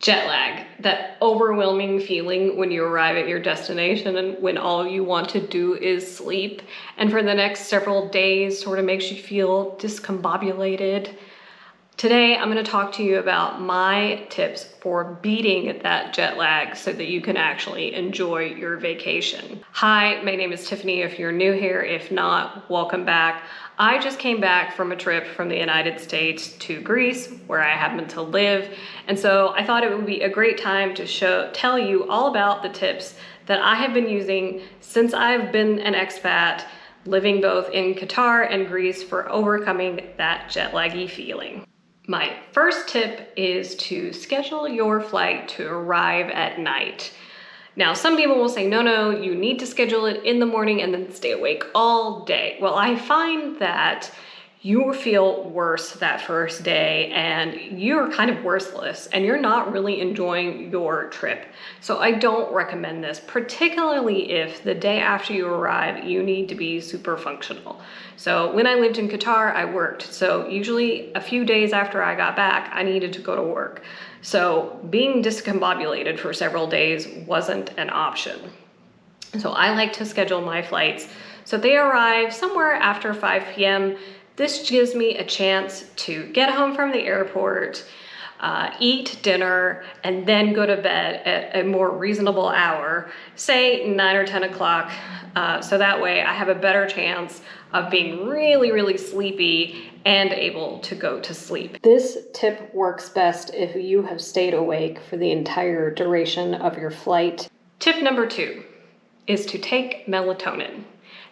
Jet lag, that overwhelming feeling when you arrive at your destination and when all you want to do is sleep, and for the next several days sort of makes you feel discombobulated. Today, I'm going to talk to you about my tips for beating that jet lag so that you can actually enjoy your vacation. Hi, my name is Tiffany. If you're new here, if not, welcome back. I just came back from a trip from the United States to Greece, where I happen to live. And so I thought it would be a great time to tell you all about the tips that I have been using since I've been an expat, living both in Qatar and Greece, for overcoming that jet laggy feeling. My first tip is to schedule your flight to arrive at night. Now, some people will say, no, you need to schedule it in the morning and then stay awake all day. Well, I find that you feel worse that first day and you're kind of worthless and you're not really enjoying your trip. So I don't recommend this, particularly if the day after you arrive, you need to be super functional. So when I lived in Qatar, I worked. So usually a few days after I got back, I needed to go to work. So being discombobulated for several days wasn't an option. So I like to schedule my flights so they arrive somewhere after 5 p.m. This gives me a chance to get home from the airport, eat dinner, and then go to bed at a more reasonable hour, say 9 or 10 o'clock. So that way I have a better chance of being really sleepy and able to go to sleep. This tip works best if you have stayed awake for the entire duration of your flight. Tip number 2 is to take melatonin.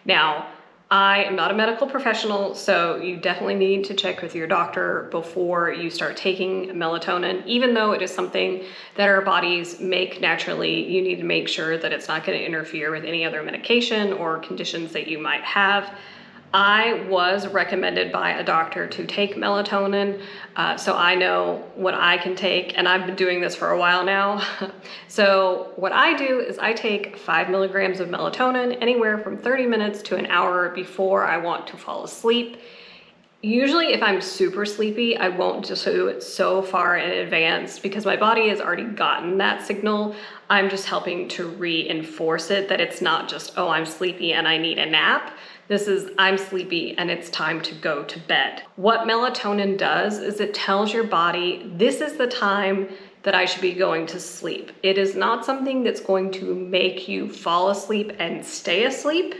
Now, I am not a medical professional, so you definitely need to check with your doctor before you start taking melatonin. Even though it is something that our bodies make naturally, you need to make sure that it's not going to interfere with any other medication or conditions that you might have. I was recommended by a doctor to take melatonin, so I know what I can take, and I've been doing this for a while now. So what I do is I take 5 milligrams of melatonin anywhere from 30 minutes to an hour before I want to fall asleep. Usually if I'm super sleepy, I won't just do it so far in advance because my body has already gotten that signal. I'm just helping to reinforce it, that it's not just, oh, I'm sleepy and I need a nap. This is, I'm sleepy and it's time to go to bed. What melatonin does is it tells your body, this is the time that I should be going to sleep. It is not something that's going to make you fall asleep and stay asleep.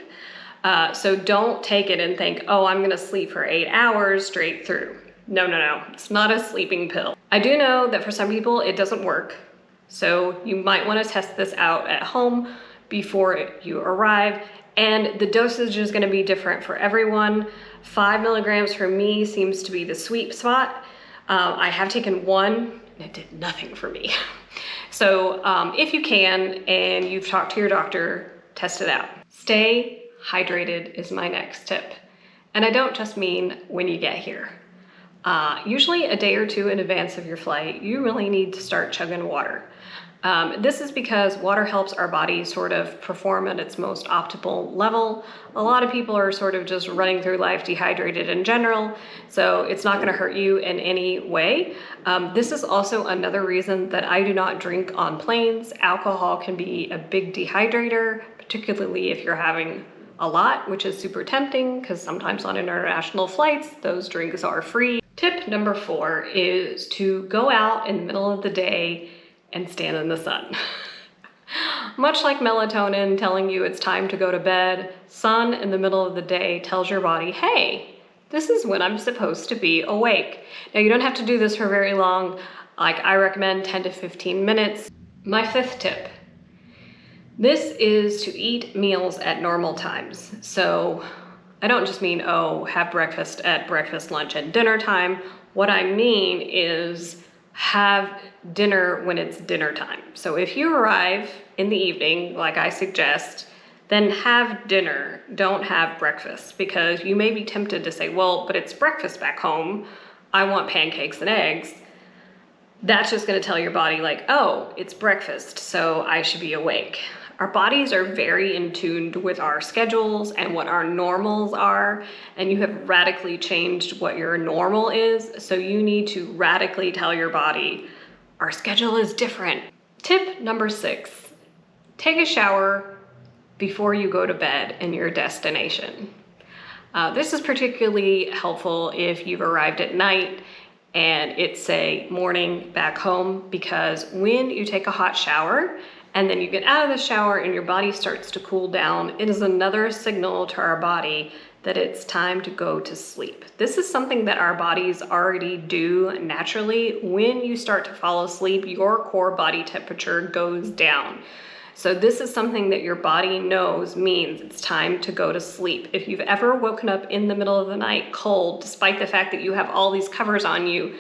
So don't take it and think, oh, I'm gonna sleep for 8 hours straight through. No, it's not a sleeping pill. I do know that for some people it doesn't work. So you might wanna test this out at home before you arrive. And the dosage is gonna be different for everyone. 5 milligrams for me seems to be the sweet spot. I have taken one and it did nothing for me. So if you can and you've talked to your doctor, test it out. Stay hydrated is my next tip. And I don't just mean when you get here. Usually a day or two in advance of your flight, you really need to start chugging water. This is because water helps our body sort of perform at its most optimal level. A lot of people are sort of just running through life dehydrated in general, so it's not gonna hurt you in any way. This is also another reason that I do not drink on planes. Alcohol can be a big dehydrator, particularly if you're having a lot, which is super tempting because sometimes on international flights, those drinks are free. Tip number 4 is to go out in the middle of the day and stand in the sun. Much like melatonin telling you it's time to go to bed, sun in the middle of the day tells your body, hey, this is when I'm supposed to be awake. Now you don't have to do this for very long. Like I recommend 10 to 15 minutes. My 5th tip. This is to eat meals at normal times. So I don't just mean, oh, have breakfast at breakfast, lunch, and dinner time. What I mean is have dinner when it's dinner time. So if you arrive in the evening, like I suggest, then have dinner, don't have breakfast, because you may be tempted to say, well, but it's breakfast back home. I want pancakes and eggs. That's just gonna tell your body like, oh, it's breakfast, so I should be awake. Our bodies are very in tune with our schedules and what our normals are, and you have radically changed what your normal is, so you need to radically tell your body our schedule is different. Tip number 6, take a shower before you go to bed in your destination. This is particularly helpful if you've arrived at night and it's, say, morning back home, because when you take a hot shower and then you get out of the shower and your body starts to cool down, it is another signal to our body that it's time to go to sleep. This is something that our bodies already do naturally. When you start to fall asleep, your core body temperature goes down. So this is something that your body knows means it's time to go to sleep. If you've ever woken up in the middle of the night cold, despite the fact that you have all these covers on you,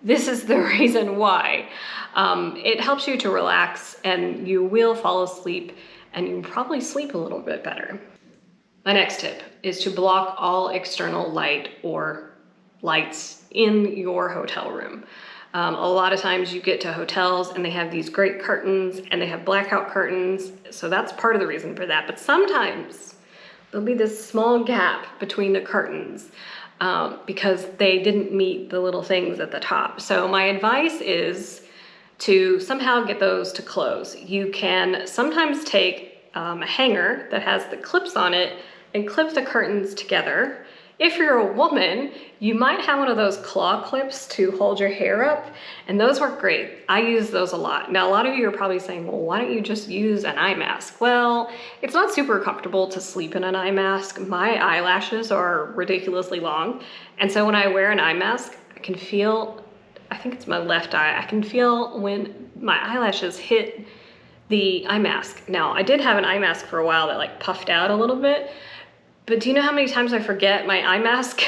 this is the reason why. It helps you to relax and you will fall asleep and you probably sleep a little bit better. My next tip is to block all external light or lights in your hotel room. A lot of times you get to hotels and they have these great curtains and they have blackout curtains. So that's part of the reason for that. But sometimes there'll be this small gap between the curtains because they didn't meet the little things at the top. So my advice is to somehow get those to close. You can sometimes take a hanger that has the clips on it and clip the curtains together. If you're a woman, you might have one of those claw clips to hold your hair up, and those work great. I use those a lot. Now, a lot of you are probably saying, well, why don't you just use an eye mask? Well, it's not super comfortable to sleep in an eye mask. My eyelashes are ridiculously long, and so when I wear an eye mask, I can feel, I think it's my left eye, I can feel when my eyelashes hit the eye mask. Now, I did have an eye mask for a while that like puffed out a little bit, but do you know how many times I forget my eye mask?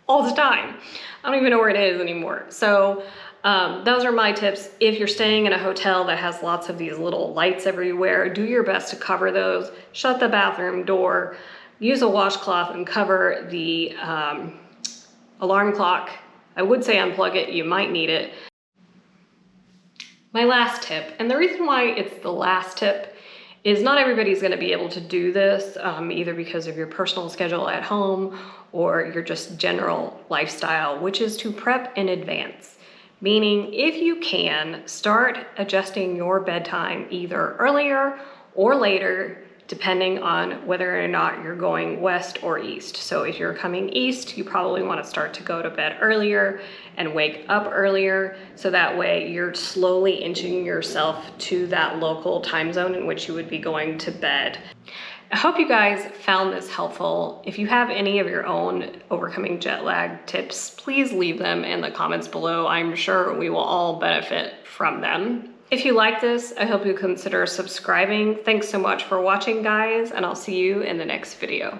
All the time. I don't even know where it is anymore. So those are my tips. If you're staying in a hotel that has lots of these little lights everywhere, do your best to cover those. Shut the bathroom door. Use a washcloth and cover the alarm clock. I would say unplug it. You might need it. My last tip, and the reason why it's the last tip is not everybody's gonna be able to do this, either because of your personal schedule at home or your just general lifestyle, which is to prep in advance. Meaning, if you can, start adjusting your bedtime either earlier or later, depending on whether or not you're going west or east. So if you're coming east, you probably want to start to go to bed earlier and wake up earlier, so that way you're slowly inching yourself to that local time zone in which you would be going to bed. I hope you guys found this helpful. If you have any of your own overcoming jet lag tips, please leave them in the comments below. I'm sure we will all benefit from them. If you like this, I hope you consider subscribing. Thanks so much for watching, guys, and I'll see you in the next video.